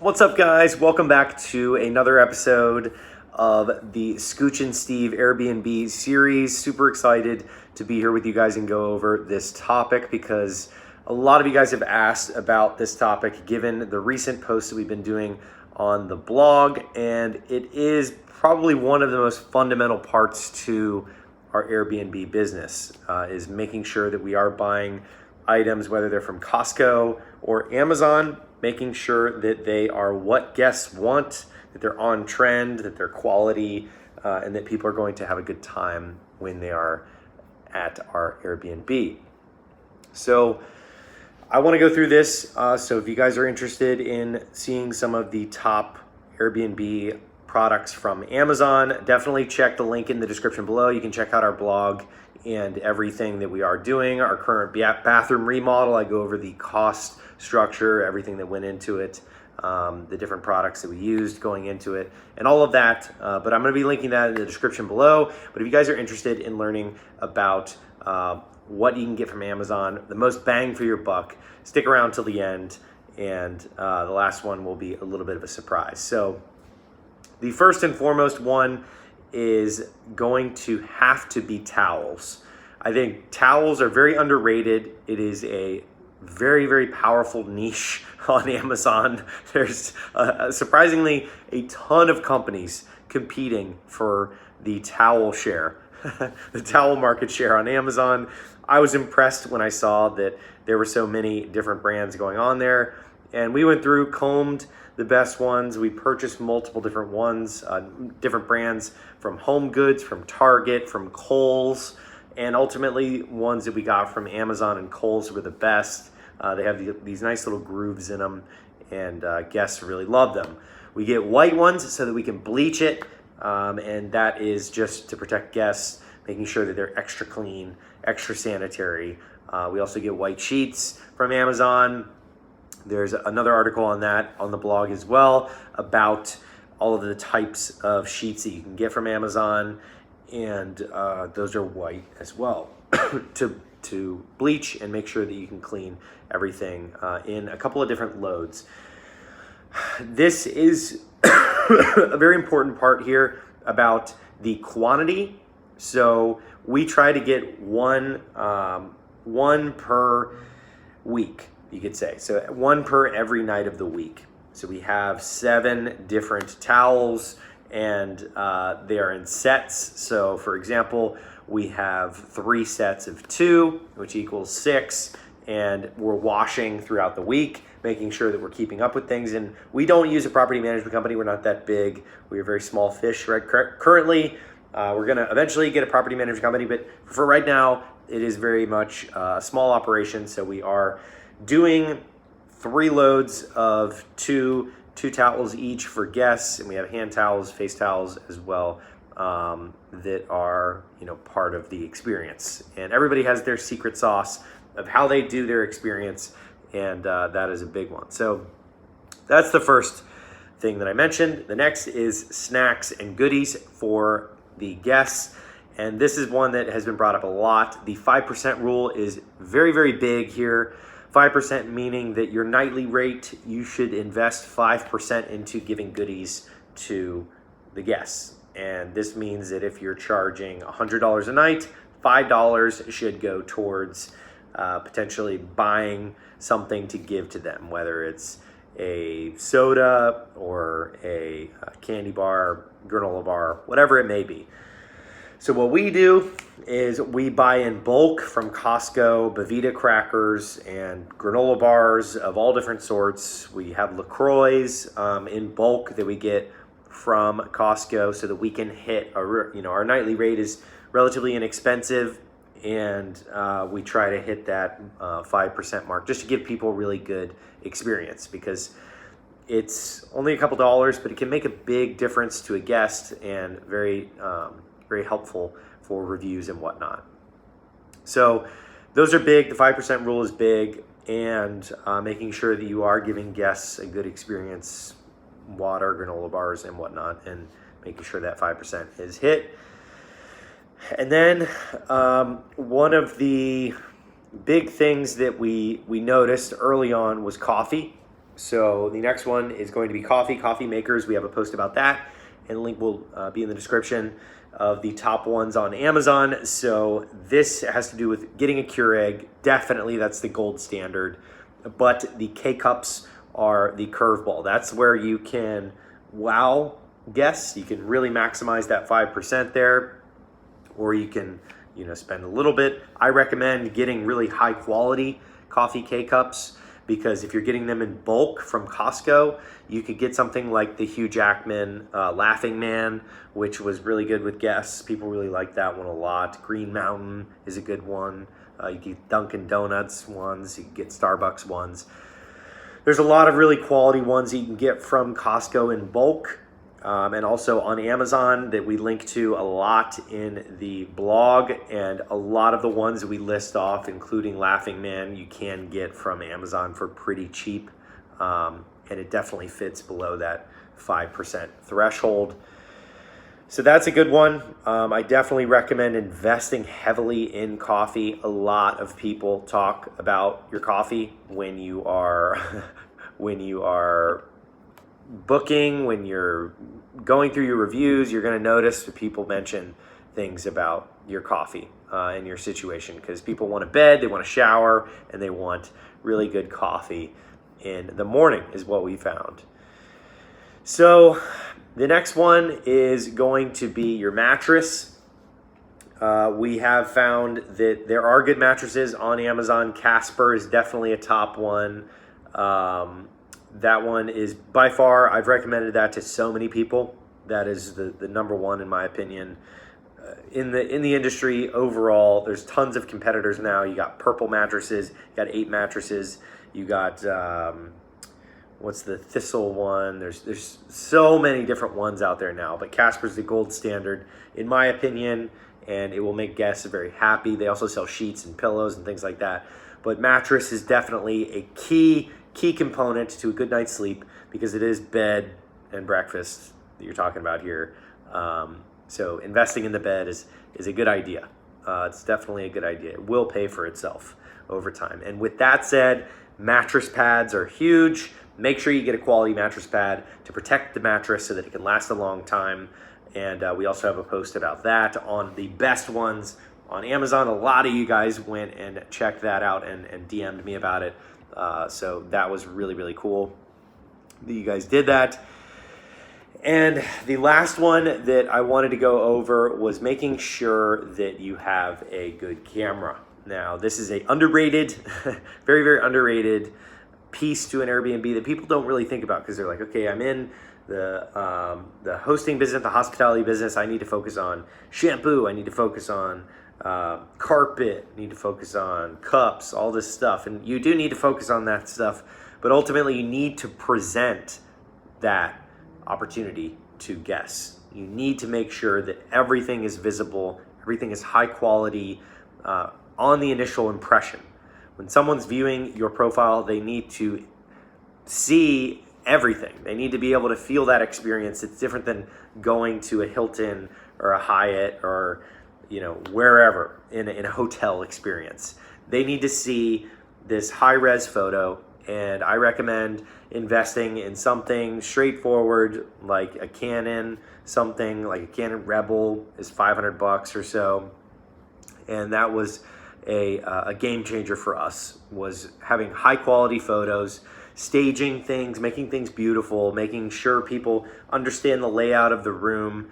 What's up, guys? Welcome back to another episode of the Scooch and Steve Airbnb series. Super excited to be here with you guys and go over this topic because a lot of you guys have asked about this topic given the recent posts that we've been doing on the blog, and it is probably one of the most fundamental parts to our Airbnb business, is making sure that we are buying items, whether they're from Costco or Amazon, making sure that they are what guests want, that they're on trend, that they're quality, and that people are going to have a good time when they are at our Airbnb. So I want to go through this. So if you guys are interested in seeing some of the top Airbnb products from Amazon, definitely check the link in the description below. You can check out our blog and everything that we are doing. Our current bathroom remodel, I go over the cost structure, everything that went into it, the different products that we used going into it, and all of that. But I'm going to be linking that in the description below. But if you guys are interested in learning about what you can get from Amazon, the most bang for your buck, stick around till the end, and the last one will be a little bit of a surprise. So the first and foremost one is going to have to be towels. I think towels are very underrated. It is a very, very powerful niche on Amazon. There's surprisingly a ton of companies competing for the towel share, the towel market share on Amazon. I was impressed when I saw that there were so many different brands going on there. And we went through, combed the best ones. We purchased multiple different ones, different brands from Home Goods, from Target, from Kohl's, and ultimately ones that we got from Amazon and Kohl's were the best. They have these nice little grooves in them, and guests really love them. We get white ones so that we can bleach it, and that is just to protect guests, making sure that they're extra clean, extra sanitary. We also get white sheets from Amazon. There's another article on that on the blog as well about all of the types of sheets that you can get from Amazon, and those are white as well to bleach and make sure that you can clean everything in a couple of different loads. This is a very important part here about the quantity. So we try to get one per week, you could say. So one per every night of the week. So we have 7 different towels, and they are in sets. So for example, we have 3 sets of 2, which equals 6, and we're washing throughout the week, making sure that we're keeping up with things. And we don't use a property management company. We're not that big. We're very small fish right currently. We're going to eventually get a property management company, but for right now, it is very much a small operation. So we are doing 3 loads of two towels each for guests, and we have hand towels, face towels as well, that are, part of the experience. And everybody has their secret sauce of how they do their experience, and that is a big one. So that's the first thing that I mentioned. The next is snacks and goodies for the guests. And this is one that has been brought up a lot. The 5% rule is very, very big here. 5% meaning that your nightly rate, you should invest 5% into giving goodies to the guests. And this means that if you're charging $100 a night, $5 should go towards potentially buying something to give to them, whether it's a soda or a candy bar, granola bar, whatever it may be. So what we do is we buy in bulk from Costco, Bavita crackers and granola bars of all different sorts. We have LaCroix in bulk that we get from Costco so that we can hit our nightly rate is relatively inexpensive, and we try to hit that 5% mark just to give people a really good experience, because it's only a couple dollars, but it can make a big difference to a guest, and very helpful for reviews and whatnot. So those are big. The 5% rule is big, and making sure that you are giving guests a good experience, water, granola bars and whatnot, and making sure that 5% is hit. And then one of the big things that we noticed early on was coffee. So the next one is going to be coffee makers. We have a post about that, and the link will be in the description of the top ones on Amazon. So this has to do with getting a Keurig. Definitely that's the gold standard. But the K-Cups are the curveball. That's where you can wow guests. You can really maximize that 5% there, or you can, spend a little bit. I recommend getting really high quality coffee K-Cups, because if you're getting them in bulk from Costco, you could get something like the Hugh Jackman Laughing Man, which was really good with guests. People really like that one a lot. Green Mountain is a good one. You get Dunkin' Donuts ones, you can get Starbucks ones. There's a lot of really quality ones that you can get from Costco in bulk, and also on Amazon that we link to a lot in the blog. And a lot of the ones that we list off, including Laughing Man, you can get from Amazon for pretty cheap. And it definitely fits below that 5% threshold. So that's a good one. I definitely recommend investing heavily in coffee. A lot of people talk about your coffee when you are booking, when you're going through your reviews. You're going to notice that people mention things about your coffee and your situation, because people want a bed, they want a shower, and they want really good coffee in the morning is what we found. So the next one is going to be your mattress. We have found that there are good mattresses on Amazon. Casper is definitely a top one. That one is by far, I've recommended that to so many people. That is the number one in my opinion. In the industry overall, there's tons of competitors now. You got Purple mattresses, you got 8 mattresses, you got what's the Thistle one? There's so many different ones out there now, but Casper's the gold standard in my opinion, and it will make guests very happy. They also sell sheets and pillows and things like that. But mattress is definitely a key component to a good night's sleep, because it is bed and breakfast that you're talking about here. So investing in the bed is a good idea. It's definitely a good idea. It will pay for itself over time. And with that said, mattress pads are huge. Make sure you get a quality mattress pad to protect the mattress so that it can last a long time. And we also have a post about that on the best ones on Amazon. A lot of you guys went and checked that out and DM'd me about it. So that was really, really cool that you guys did that. And the last one that I wanted to go over was making sure that you have a good camera. Now, this is a underrated, very, very underrated piece to an Airbnb that people don't really think about, because they're like, okay, I'm in the hosting business, the hospitality business. I need to focus on shampoo. I need to focus on carpet. I need to focus on cups, all this stuff. And you do need to focus on that stuff, but ultimately you need to present that opportunity to guests. You need to make sure that everything is visible, everything is high quality on the initial impression. When someone's viewing your profile, they need to see everything. They need to be able to feel that experience. It's different than going to a Hilton or a Hyatt or wherever in a hotel experience. They need to see this high-res photo, and I recommend investing in something straightforward like a Canon. Something like a Canon Rebel is $500 or so, and that was a game changer for us, was having high quality photos, staging things, making things beautiful, making sure people understand the layout of the room,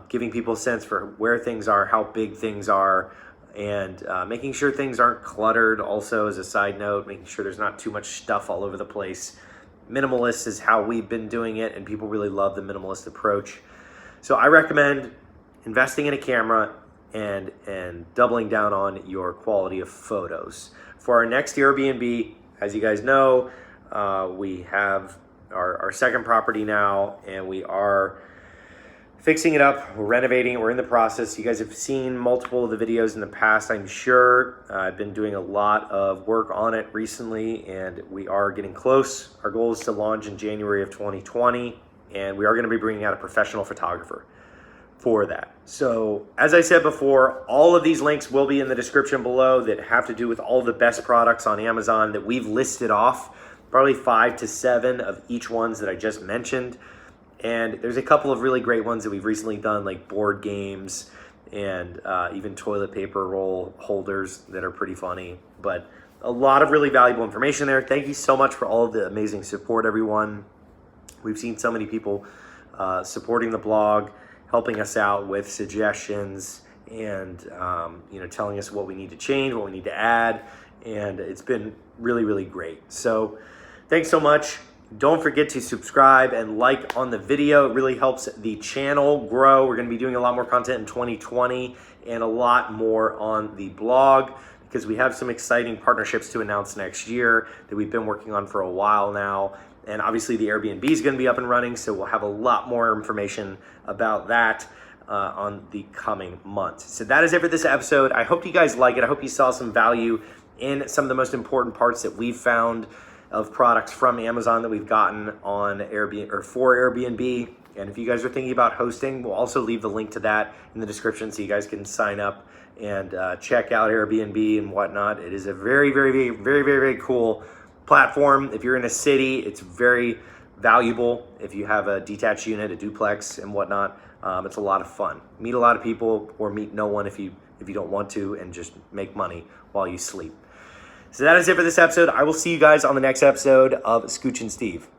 giving people a sense for where things are, how big things are, and making sure things aren't cluttered. Also, as a side note, making sure there's not too much stuff all over the place. Minimalist is how we've been doing it, and people really love the minimalist approach. So I recommend investing in a camera and doubling down on your quality of photos. For our next Airbnb, as you guys know, we have our second property now, and we are fixing it up. We're renovating it. We're in the process. You guys have seen multiple of the videos in the past, I'm sure. I've been doing a lot of work on it recently, and we are getting close. Our goal is to launch in January of 2020, and we are going to be bringing out a professional photographer for that. So as I said before, all of these links will be in the description below that have to do with all the best products on Amazon that we've listed off. probably 5 to 7 of each ones that I just mentioned. And there's a couple of really great ones that we've recently done, like board games and even toilet paper roll holders that are pretty funny. But a lot of really valuable information there. Thank you so much for all of the amazing support, everyone. We've seen so many people supporting the blog, helping us out with suggestions, and telling us what we need to change, what we need to add, and it's been really, really great. So thanks so much. Don't forget to subscribe and like on the video. It really helps the channel grow. We're going to be doing a lot more content in 2020 and a lot more on the blog, because we have some exciting partnerships to announce next year that we've been working on for a while now. And obviously the Airbnb is going to be up and running, so we'll have a lot more information about that on the coming months. So that is it for this episode. I hope you guys like it. I hope you saw some value in some of the most important parts that we've found of products from Amazon that we've gotten on Airbnb or for Airbnb. And if you guys are thinking about hosting, we'll also leave the link to that in the description so you guys can sign up and check out Airbnb and whatnot. It is a very, very, very, very, very, very cool platform. If you're in a city, it's very valuable. If you have a detached unit, a duplex and whatnot, it's a lot of fun. Meet a lot of people, or meet no one if you don't want to, and just make money while you sleep. So that is it for this episode. I will see you guys on the next episode of Scooch and Steve.